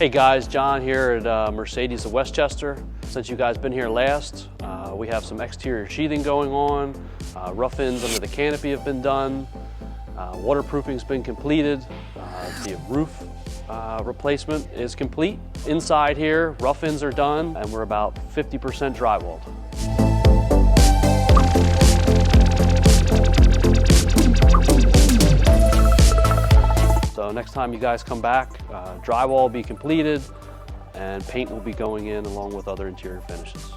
Hey guys, John here at Mercedes of Westchester. Since you guys been here last, we have some exterior sheathing going on. Rough ends under the canopy have been done. Waterproofing's been completed. The roof replacement is complete. Inside here, rough ends are done, and we're about 50% drywalled. So next time you guys come back, drywall will be completed and paint will be going in along with other interior finishes.